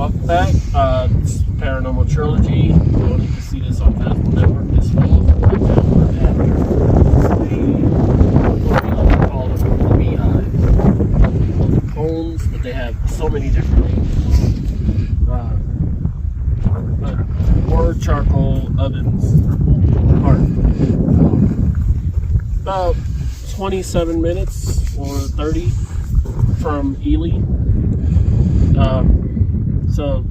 Welcome back. It's Paranormal Trilogy. You don't need to see this on Paranormal Network this fall. Right now we're at what we like to call the beehive. The cones, but they have so many different names. But more charcoal ovens apart. About 27 minutes or 30 from Ely. So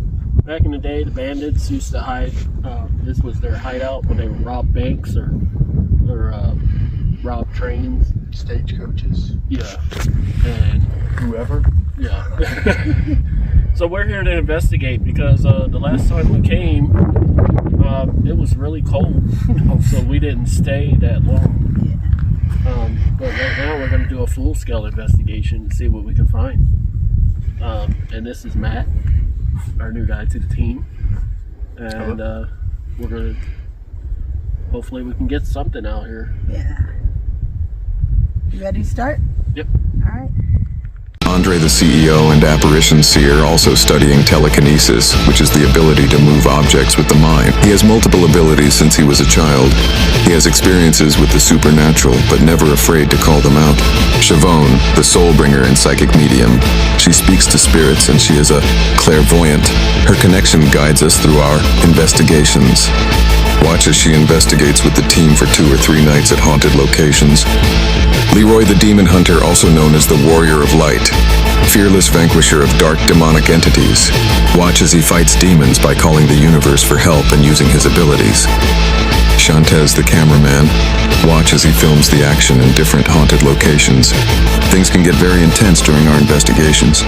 back in the day, the bandits used to hide. This was their hideout when they would rob banks or rob trains, stagecoaches. Yeah, and whoever. Yeah. So we're here to investigate because the last time we came, it was really cold, so we didn't stay that long. But right now we're going to do a full-scale investigation to see what we can find. And this is Matt, our new guy to the team, and we're going to, hopefully we can get something out here. Yeah. You ready to start? Yep. All right. Andre, the CEO and apparition seer, also studying telekinesis, which is the ability to move objects with the mind. He has multiple abilities since he was a child. He has experiences with the supernatural, but never afraid to call them out. Chevonne, the soul bringer and psychic medium. She speaks to spirits and she is a clairvoyant. Her connection guides us through our investigations. Watch as she investigates with the team for 2 or 3 nights at haunted locations. Leroy the Demon Hunter, also known as the Warrior of Light, fearless vanquisher of dark demonic entities. Watch as he fights demons by calling the universe for help and using his abilities. Shantez, the cameraman, watch as he films the action in different haunted locations. Things can get very intense during our investigations.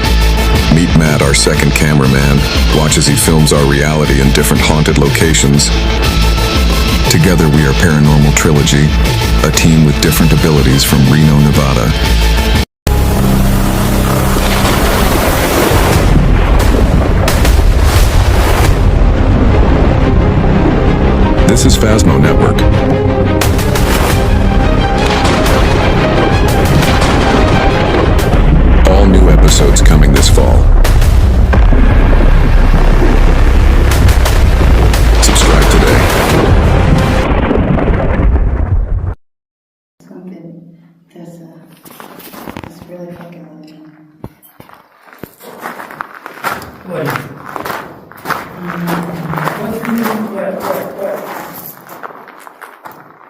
Meet Matt, our second cameraman, watch as he films our reality in different haunted locations. Together we are Paranormal Trilogy, a team with different abilities from Reno, Nevada. This is Phasmo Network. All new episodes coming this fall. Subscribe today. Something that's really fucking with me. What?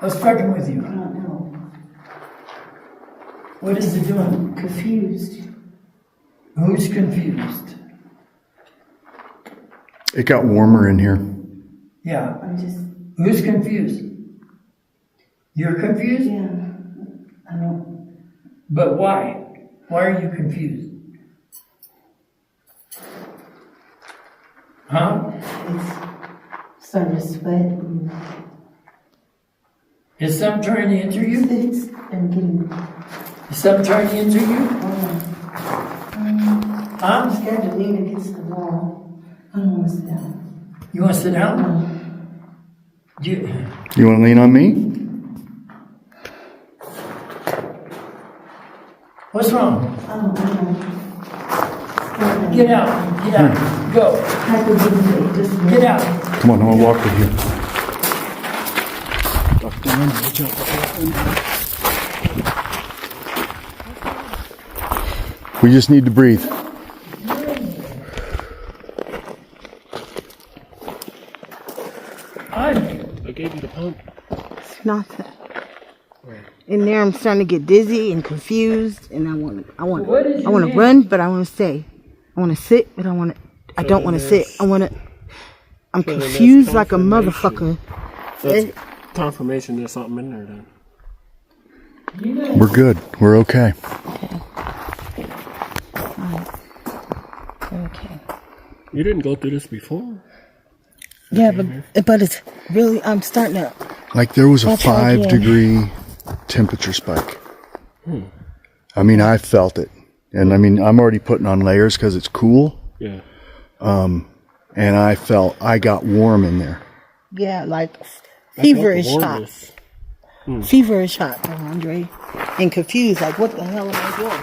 What's fucking with you? I don't know. What is it doing? I'm confused. Who's confused? It got warmer in here. Yeah. I'm just, Who's confused? You're confused? yeah. I don't, But why? Why are you confused? Huh? it's starting to sweat. And Is something trying to enter you? it's been getting, Is something trying to enter you? I'm Huh? scared to lean against the wall. I don't want to sit down. You want to sit down? You, You want to lean on me? what's wrong? I don't know. Get out. Get out. Go. I could just Get out. Come on, I'll walk with you. Duck down, watch out. We just need to breathe. I gave you the pump. It's not that. In there, I'm starting to get dizzy and confused, and I want to run, but I want to stay. I want to sit, but I don't want to sit. I'm confused like a motherfucker. That's confirmation there's something in there then. We're good. We're okay. Okay. You didn't go through this before. Yeah, but it's really, I'm starting to. Like there was a That's right, 5-degree temperature spike. I mean, I felt it. And I mean, I'm already putting on layers because it's cool. Yeah. And I got warm in there. Yeah, like feverish hot. Warmness. Feverish hot, Andre. And confused, like, what the hell am I doing?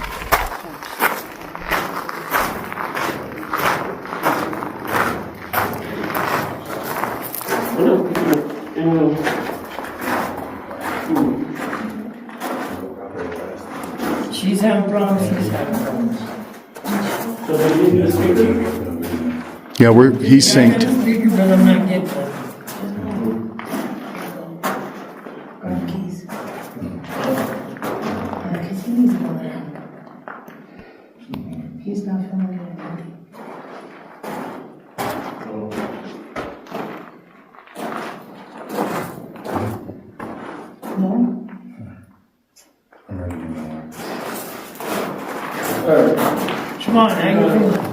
She's having problems, he's having problems. So they give you a speaker? Yeah, he's I got synced. the speaker, but I'm not getting it. Keys. Because he needs more. He's not feeling it. No? Chevonne, how you feeling?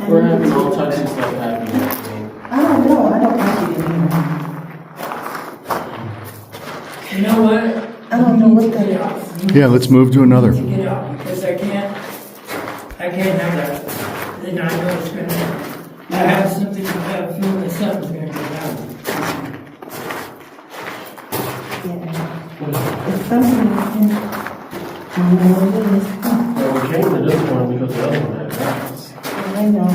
We're having all types of stuff happening. I don't know. I don't like it anymore. You know what? I don't know what that is. Yeah, let's move to another. To get out, because I can't have that. Then I know it's gonna, I have something, I have a feeling that something's gonna get out. It's something I can't. I don't know what it is. Well, we came to this one because the other one had rats. I know.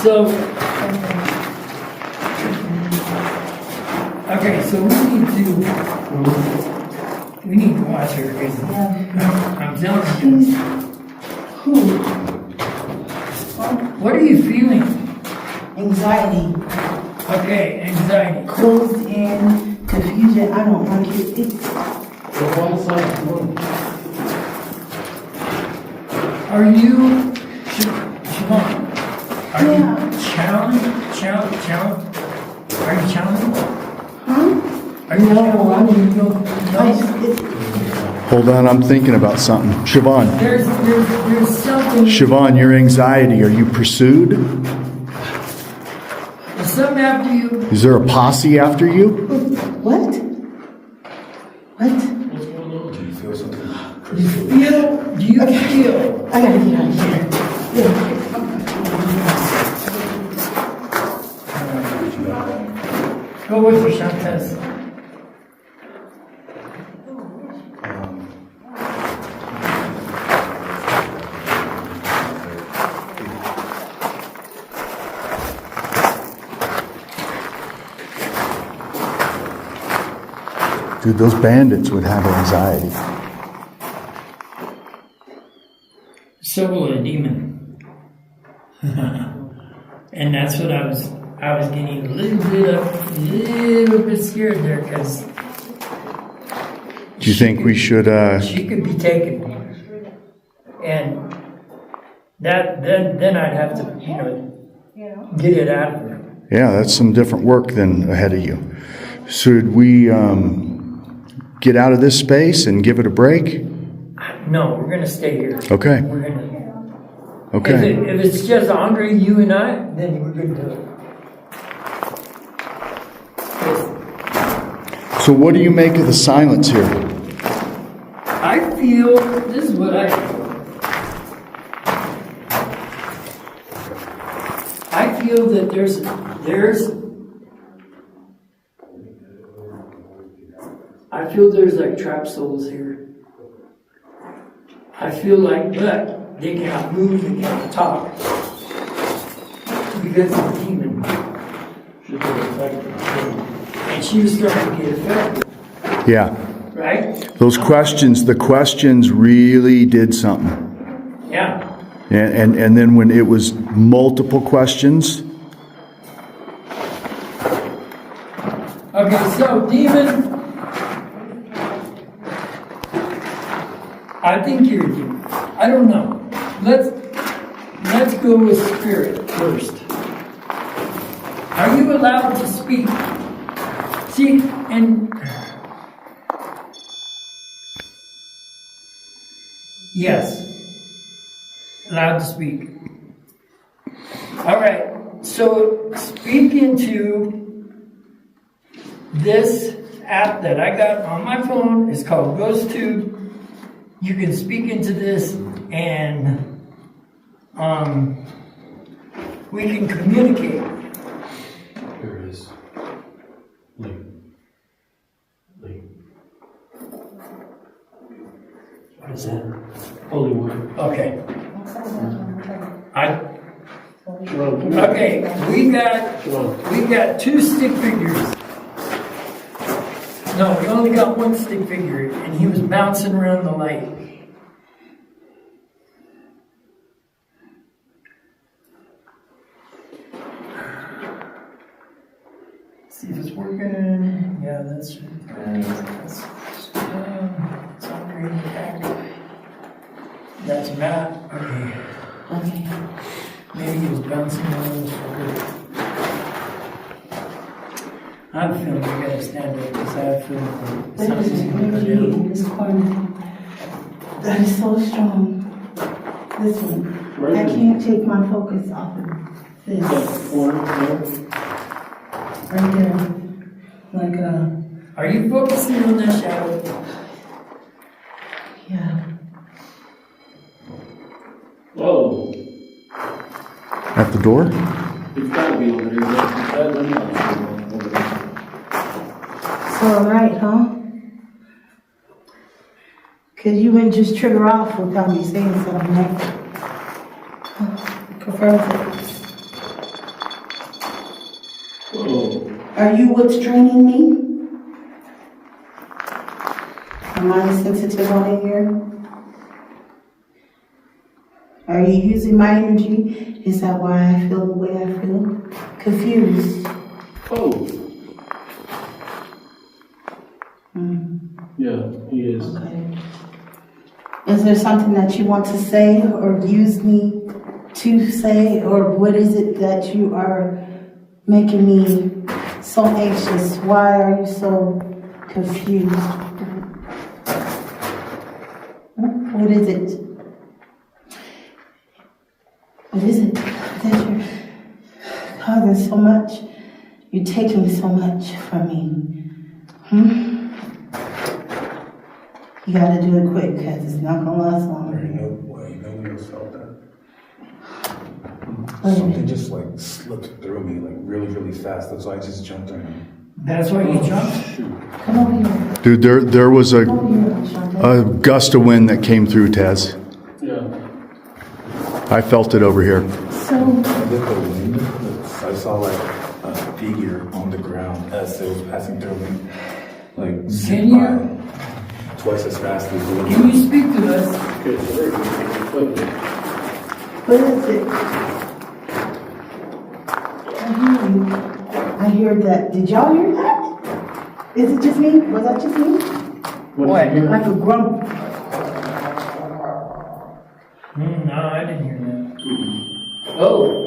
So, okay, so we need to watch her, because I'm telling you. Who? What are you feeling? Anxiety. Okay, anxiety. Closed in. Confusion. I don't like it. It's Well, why is that? Are you, Chevonne, are you challenged? Are you challenged? huh? Are you challenged? No. Hold on, I'm thinking about something. Chevonne, There's something, Chevonne, your anxiety, are you pursued? there's something after you. Is there a posse after you? What? What? Do you feel? I gotta get out of here. Go with your Shantez. Dude, those bandits would have anxiety. So will a demon. And that's what I was getting a little bit scared there, because Do you think we should, she could be taken. And then I'd have to, get it out of her. yeah, that's some different work than ahead of you. Should we get out of this space and give it a break? No, we're gonna stay here. Okay. We're gonna. Okay. If it's just Andre, you and I, then we're good to do it. So what do you make of the silence here? I feel, this is what I feel. I feel that there's like trap souls here. I feel like, but they cannot move, they cannot talk. Because of the demon. And she was starting to get affected. Yeah. Right? The questions really did something. Yeah. And then when it was multiple questions, Okay, so demon. I think you're a demon. I don't know. Let's go with spirit first. Are you allowed to speak? See, and yes, allowed to speak. All right, so speak into this app that I got on my phone. It's called GhostTube. You can speak into this, and we can communicate. Here it is. Lee. What is that? Holy word. Okay. Okay, we got 2 stick figures. No, we only got 1 stick figure, and he was bouncing around the light. See if it's working. Yeah, that's it's operating back. That's Matt. Okay. Maybe he was bouncing around the shoulder. I have a feeling we gotta stand up because I have a feeling That is something's gonna energy do. in this corner. That is so strong. Listen, I can't take my focus off of this. Right there. Like Are you focusing on that shadow? yeah. Whoa. At the door? It's gotta be over there. So alright, huh? Cause you wouldn't just trigger off without me saying something, right? Confirms it. Whoa. Are you what's draining me? Am I sensitive on it here? Are you using my energy? Is that why I feel the way I feel? Confused. Oh. Yeah, he is. Okay. Is there something that you want to say or use me to say, or what is it that you are making me so anxious? Why are you so confused? What is it? What is it that you're causing so much? You're taking so much from me. You gotta do it quick, because it's not gonna last long. There ain't no way nobody else felt that. Wait. Something just like slipped through me like really, really fast. That's why I just jumped in. That's why you jumped? Come over here. Dude, there was Come over here, Shantez. a gust of wind that came through, Taz. Yeah. I felt it over here. So, With the wind, I saw like a figure on the ground as it was passing through me. Like zip Can you- by twice as fast as the Can wind. you speak to us? Okay, so there you go. what is it? I hear you. I hear that. Did y'all hear that? Is it just me? Was that just me? What? Like a grump. No, I didn't hear that. Oh.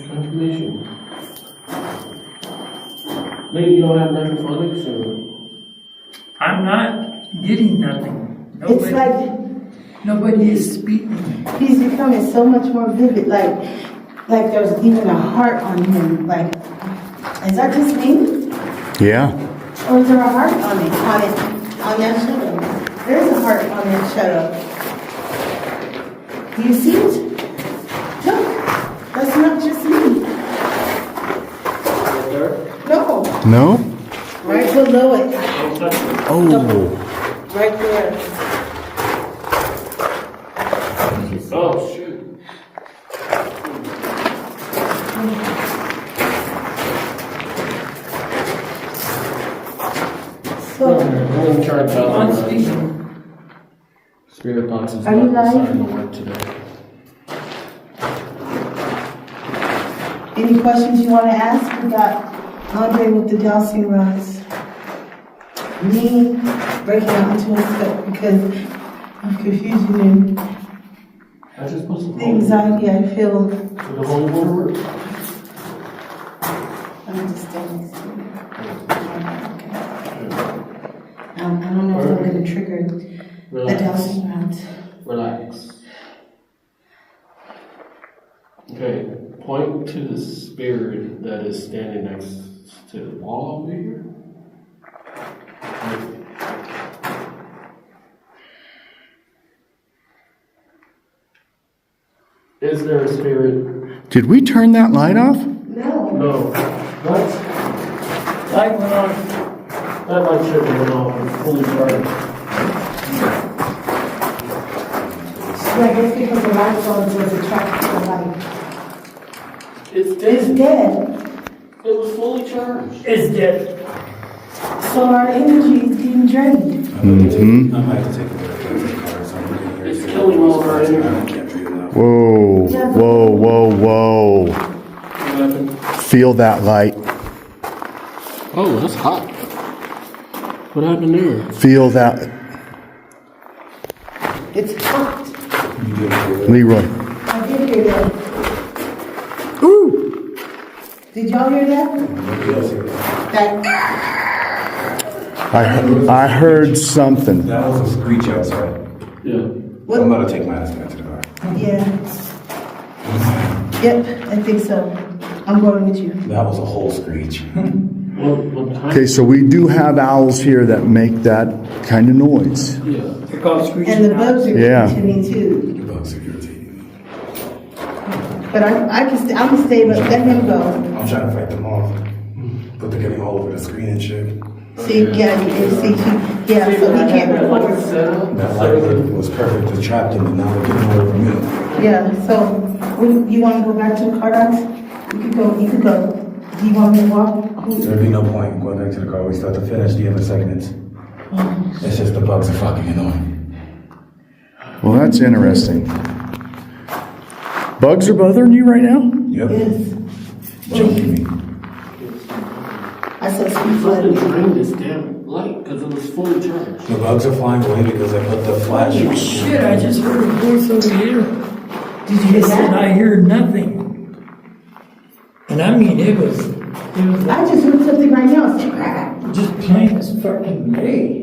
Confirmation. Maybe you don't have mechaphonics or... I'm not getting nothing. It's like Nobody is speaking. he's becoming so much more vivid. Like there's even a heart on him. Like, is that just me? Yeah. Or is there a heart on it? On that shadow? There's a heart on that shadow. Do you see it? Look, that's not just me. No, No? right below it. Oh. Right there. Oh, shoot. So, I'm going to try and tell I'm them speaking. Spirit box is Are you not live? deciding to work today. any questions you want to ask? We got Andre with the dowsing rods. Me breaking out into a sweat because of confusion and I just put some the anxiety I feel. Did the whole one work? I'm just standing next to you. I don't know if I'm going to trigger the Relax. dowsing rods. Relax. Okay, point to the spirit that is standing next to the wall over here. Is there a spirit? Did we turn that light off? No. No. What? Light went on. That light should have been off and fully charged. Yeah, that's because the light bulb was attracted to the light. It's dead. It's dead. It was fully charged. It's dead. So our energy is being drained. Mm-hmm. I might have to take a look at the car, so I'm gonna It's killing all of our energy. I can't read it now. Whoa, whoa, whoa, whoa. What happened? Feel that light. Oh, that's hot. What happened there? Feel that. It's hot. Leroy. I did hear that. Ooh! Did y'all hear that? That. I heard something. That was a screech outside. Yeah. What? I'm gonna take my ass back to the car. Yeah. Yep, I think so. I'm going with you. That was a whole screech. What time? Okay, so we do have owls here that make that kind of noise. Yeah. They're called screeching And the owls. bugs are Yeah. to me too. The bugs are irritating me. But I can I'm gonna stay, but let him go. I'm trying to fight them off. But they're getting all over the screen and shit. See, yeah, you see, yeah, so he can't record. That light was perfectly trapped in it. Now they're getting all over me. Yeah, so, you wanna go back to the car docks? You could go. Do you want me to walk? There'd be no point in going back to the car. We still have to finish the other segments. It's just the bugs are fucking annoying. Well, that's interesting. Bugs are bothering you right now? Yep. Yes. Joking me. I said speed Something flood. drained this damn light because it was fully charged. The bugs are flying away because I put the flash. Shit, I just heard a voice over here. Did you hear It said, that? I hear nothing. And I mean, it was I just heard something right now, it's crap. just plain as fucking day.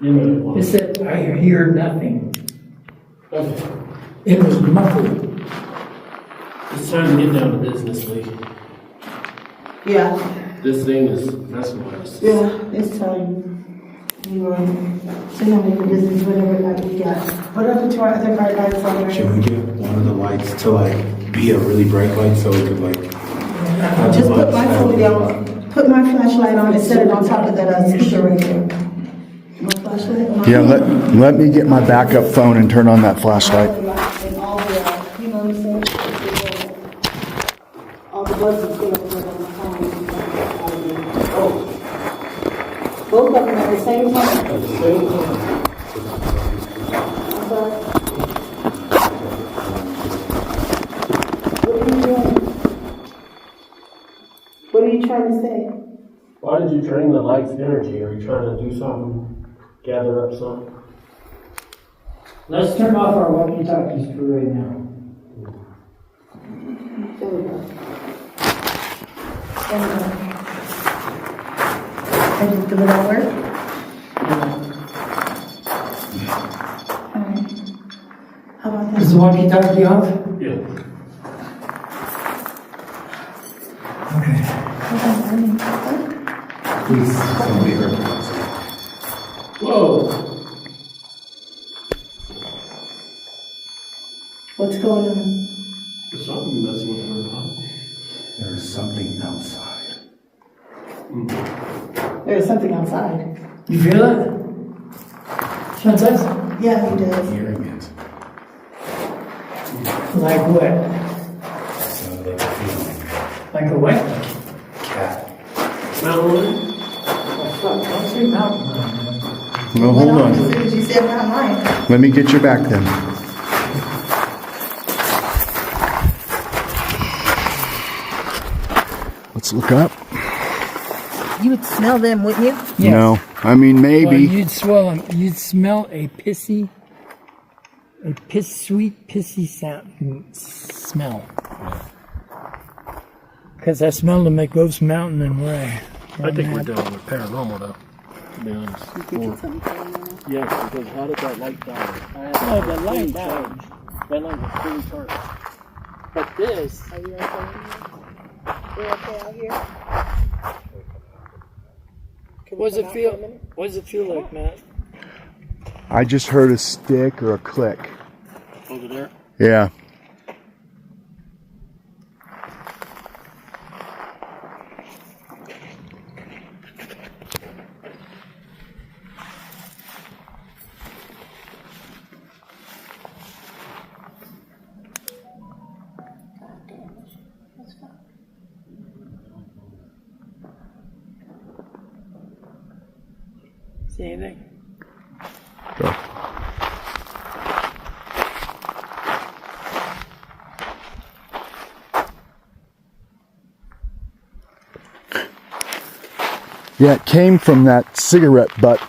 It said, I hear nothing. It was muffled. It's time to get down to business, Lee. Yeah, This thing is messing with us. yeah, it's time. We were, so now we can business, whatever light we got. What happened to our other bright lights on there? Should we get one of the lights to like be a really bright light so it could like have Just the put bugs my have phone the- down, put my flashlight on and set it on top of that speaker right there. My flashlight? My Yeah, let me get my backup phone and turn on that flashlight. And all the, you know what I'm saying? All the bugs are still up there on the phone. Oh. Both of them at the same time. At the same time. I'm sorry. What are you doing? What are you trying to say? Why did you drain the light's energy? Are you trying to do something? Gather up something? Let's turn off our walkie-talkies for right now. There we go. There we go. And did that work? Alright. How about Is that? the walkie-talkie off? Yeah. Okay. Please, somebody heard us. Whoa! What's going on? There's something messing with her body. There is something outside. There's something outside. You feel it? Shantez? Yeah, he does. Hearing it. Like what? Sounded like a feeling. Like a what? Cat. Mountain lion? Don't say mountain lion. Well, hold on. As soon as you said not mine. Let me get your back then. Let's look up. You would smell them, wouldn't you? Yes. No, I mean Well, maybe. you'd smell a sweet, pissy smell. Because I smelled them at Ghost Mountain and where I think we're done with paranormal though, to be honest. Yes, because how did that light die? Oh, the light died. That light was fully charged. But this, Are you okay out here? what does it feel like, Matt? I just heard a stick or a click. Over there? Yeah. See anything? Go. Yeah, it came from that cigarette butt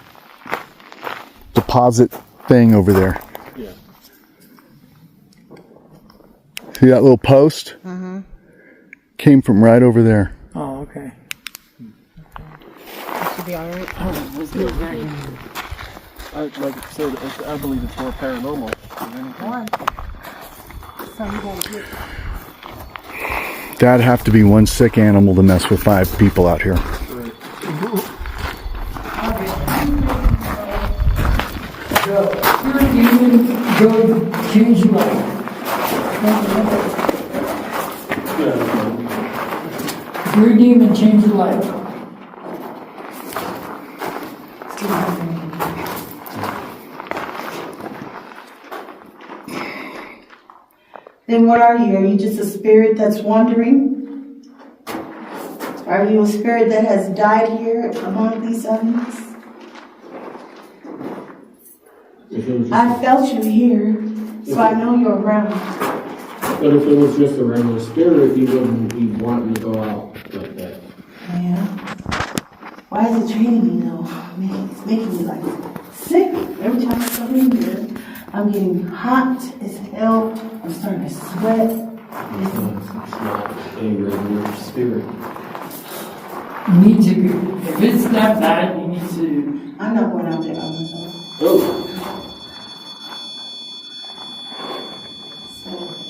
deposit thing over there. Yeah. See that little post? Came from right over there. Oh, okay. That should be alright. Like I said, I believe it's more paranormal. One. So you gotta get. That'd have to be one sick animal to mess with 5 people out here. Go change your life. Your demon change your life. Then what are you? Are you just a spirit that's wandering? Are you a spirit that has died here among these elements? I felt you here, so I know you're around. But if it was just a regular spirit, he wouldn't be wanting to go out like that. Yeah. Why is it training me though? Man, it's making me like sick. Every time I come in here, I'm getting hot as hell. I'm starting to sweat. It's not a regular spirit. You need to, if it's that bad, you need to. I'm not going out there by myself. Oh.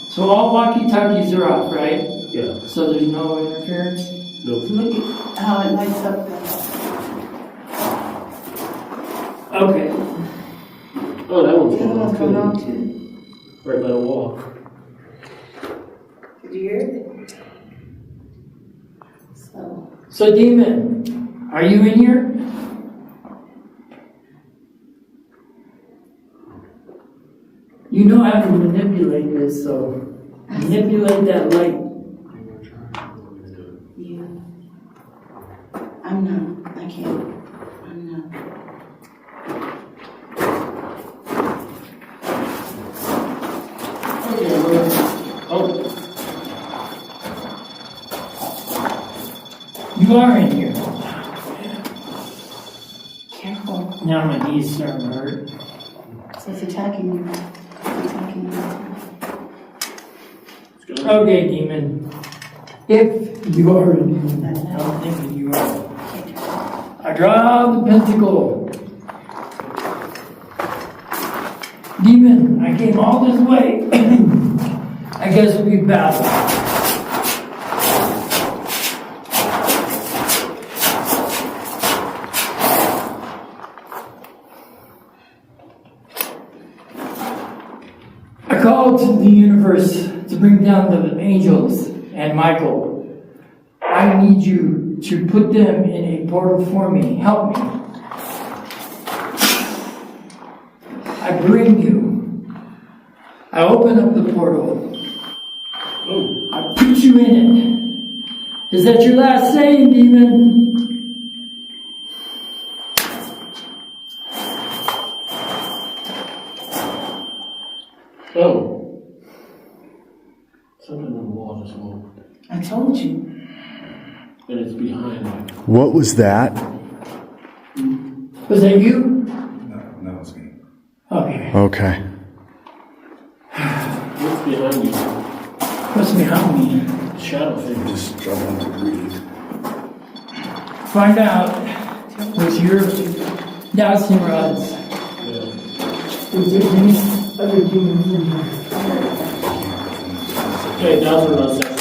So all walkie-talkies are off, right? Yeah. So there's no interference? Nope. Look at how it lights up. Okay. Oh, that one's The other one's going on going too. right by the wall. Did you hear it? So demon, are you in here? You know how to manipulate this, so manipulate that light. Yeah. I'm not. I can't. I'm not. Oh. You are in here. Careful. Now my knees starting to hurt. So it's attacking you. It's attacking you. Okay, demon. If you are a demon, I'm thinking you are. I draw the pentacle. Demon, I came all this way. I guess we battle. I called the universe to bring down the angels and Michael. I need you to put them in a portal for me. Help me. I bring you. I open up the portal. I put you in it. Is that your last saying, demon? Oh. Something on the wall just moved. I told you. And it's behind me. What was that? Was that you? No, it's me. Okay. Okay. What's behind you? What's behind me? Shadow figure. Just struggling to breathe. Find out with your dowsing rods Yeah. if there's any other demons in here. Okay, now's what I was asking.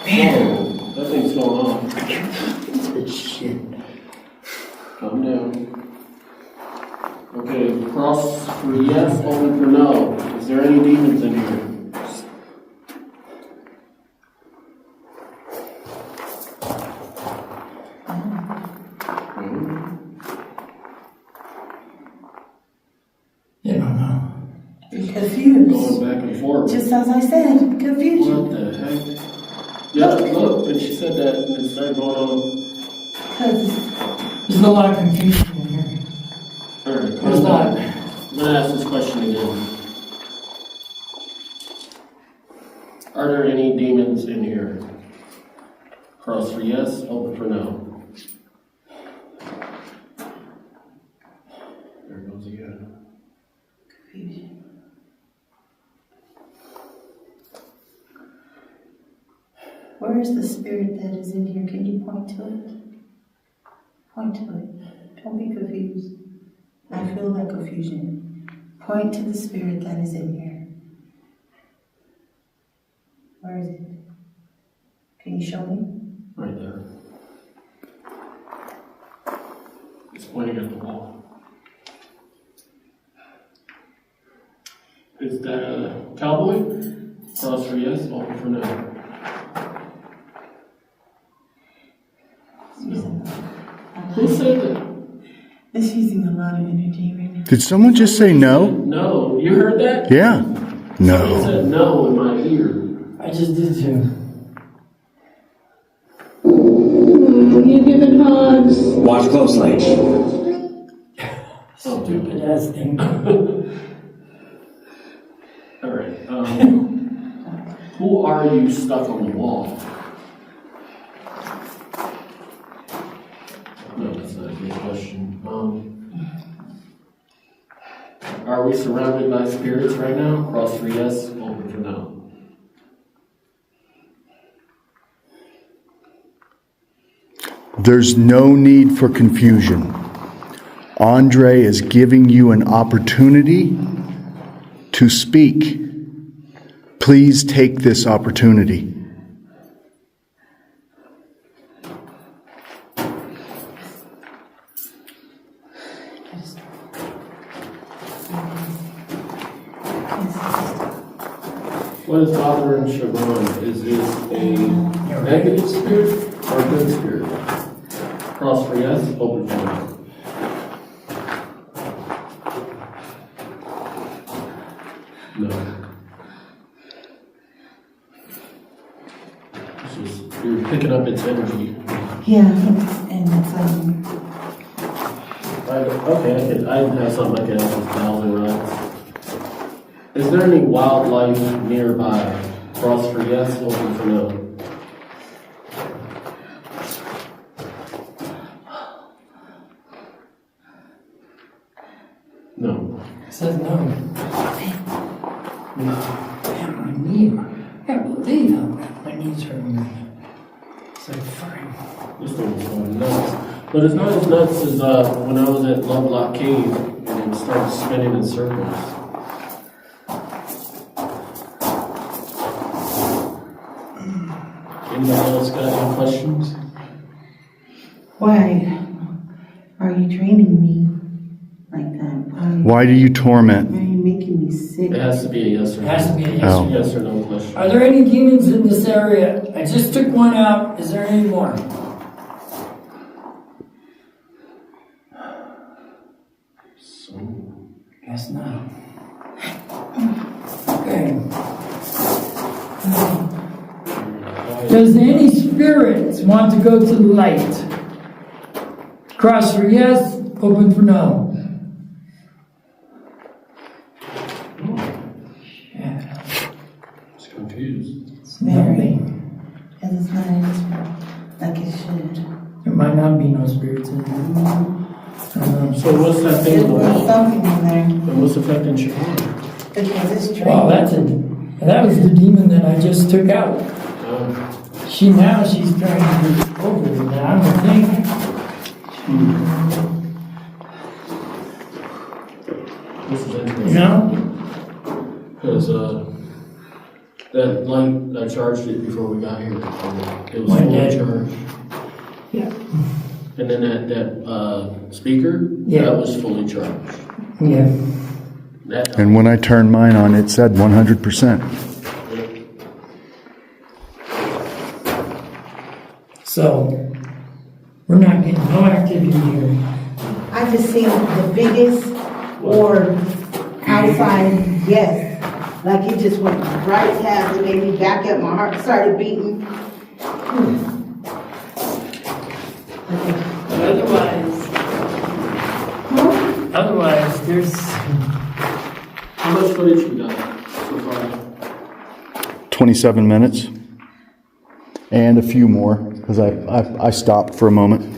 Man, that thing's going on. Shit. Calm down. Okay, cross for yes, open for no. Is there any demons in here? I don't know. Confused. Going back and forth. Just as I said, confusion. What the heck? Yeah, look, and she said that and it started going on. Because There's a lot of confusion in here. All right, There's not. I'm gonna ask this question again. Are there any demons in here? Cross for yes, open for no. There it goes again. Where is the spirit that is in here? Can you point to it? Point to it. Don't be confused. I feel that confusion. Point to the spirit that is in here. Where is it? Can you show me? Right there. It's pointing at the wall. Is that a cowboy? Cross for yes, open for no. Who said that? It's using a lot of energy right now. Did someone just say no? No, you heard that? Yeah. Someone No. said no in my ear. I just did too. You giving hugs? Watch closely. Stupid ass thing. All right. Who are you stuck on the wall? No, that's not a good question. Are we surrounded by spirits right now? Cross for yes, open for no. There's no need for confusion. Andre is giving you an opportunity to speak. Please take this opportunity. What is bothering Chevonne? Is this a negative spirit or a good spirit? Cross for yes, open for no. No. It's just, you're picking up its energy. Yeah, and it's Okay, I have something I can ask with thousand rights. Is there any wildlife nearby? Cross for yes, open for no. No. It says no. No. Damn, my knee. I can't believe how bad my knees hurt me. It's like fine. This thing's going nuts. But it's not as nuts as when I was at Lovelock Cave and it started spinning in circles. Anybody else got any questions? why are you training me like that? Why do you torment? Why are you making me sick? It has to be a yes or It no. has to be a yes. Oh. Yes or no question. Are there any demons in this area? I just took one out. Is there any more? So, Guess not. Okay. Does any spirits want to go to the light? Cross for yes, open for no. Yeah. it's confused. It's very, and it's not in this world like it should. There might not be no spirits in there. So what's that thing on the There's wall? something in there And what's affecting Chevonne? because it's Well, training. that was the demon that I just took out. She's trying to get over it now, I don't think. This is You interesting. know? Because that light, I charged it before we got here. It was Went fully dead. charged. Yeah. And then that speaker, Yeah. that was fully charged. Yeah. That And when I turned mine on, it said 100%. So, we're not getting no activity here. I just seen the biggest orb outside, yes. Like it just went right past it, made me back up, my heart started beating. Otherwise, Otherwise, there's... How much footage you got so far? 27 minutes. And a few more, because I stopped for a moment.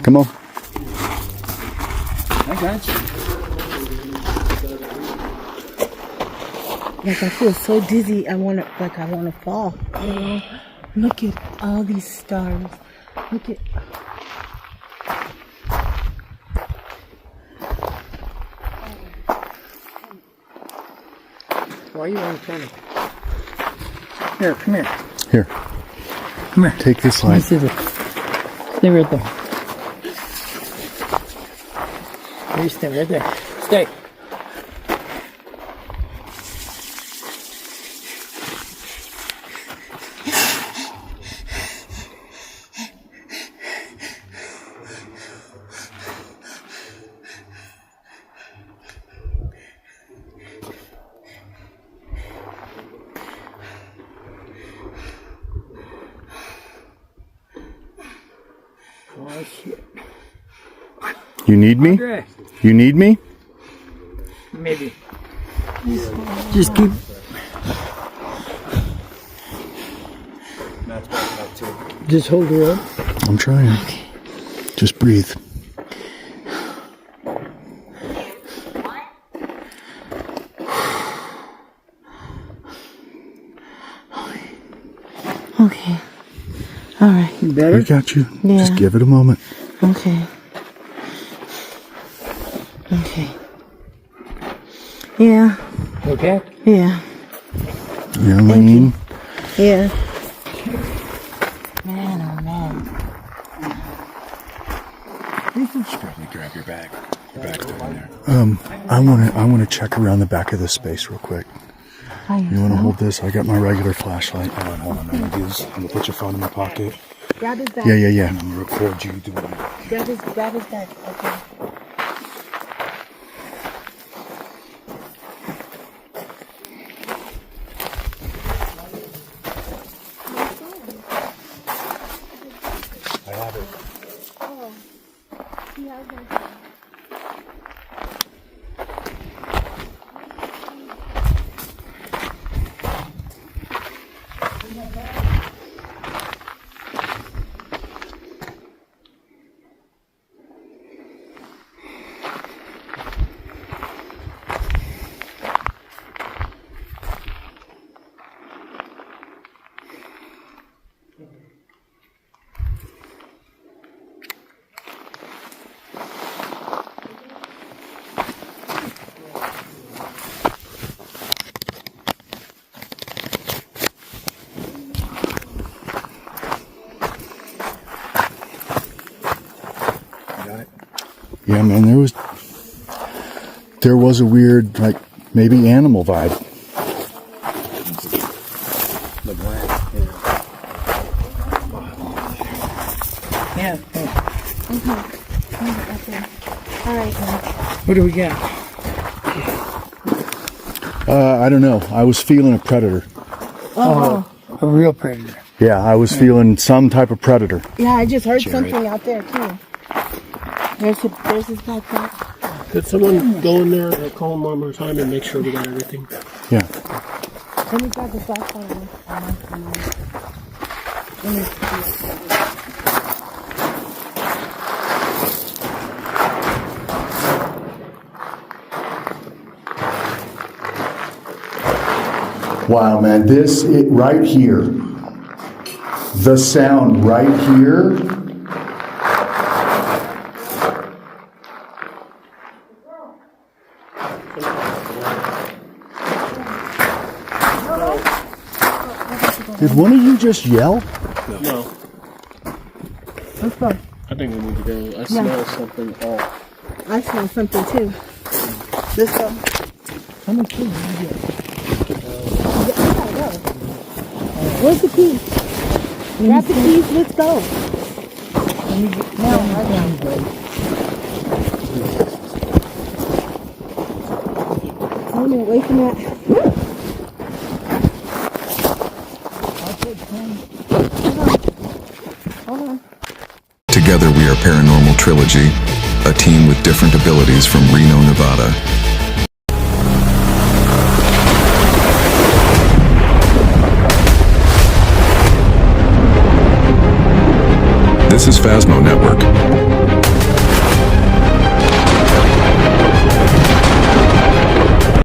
Come on. I got you. Like I feel so dizzy. I wanna fall. Oh, look at all these stars. Look at. Why are you on camera? Here, come here. Here. Come here. Take this Let me light. see this. Stay right there. You stay right there. Stay. Oh, shit. You need me? Andre. You need me? Maybe. Just keep. Just hold her up. I'm trying. Just breathe. Okay. All right. Better? I got you. Yeah. Just give it a moment. Okay. Okay. Yeah. Okay. Yeah. You're lean. Yeah. Man, oh man. Probably grab your bag. Your bag's down there. I wanna check around the back of this space real quick. You wanna hold this? I got my regular flashlight. Hold on. I'm gonna do this. I'm gonna put your phone in my pocket. Grab his bag. Yeah. And I'm gonna record you doing it. Grab his bag. Okay. I have it. Yeah, man, there was a weird, like, maybe animal vibe. The blank. Yeah. Okay. All right, man. What do we got? I don't know. I was feeling a predator. Oh, a real predator. Yeah, I was feeling some type of predator. Yeah, I just heard something out there too. There's his backpack. Could someone go in there and call him one more time and make sure we got everything? Yeah. Let me grab the flashlight. Let me see. Wow, man, right here, the sound right here. Did one of you just yell? No. Let's go. I think we need to go. I smell something off. I smell something too. Let's go. How much food did you get? Where's the keys? Grab the keys, let's go. No, Hold on, wait for that. Hold on. Together we are Paranormal Trilogy, a team with different abilities from Reno, Nevada. This is Phasmo Network.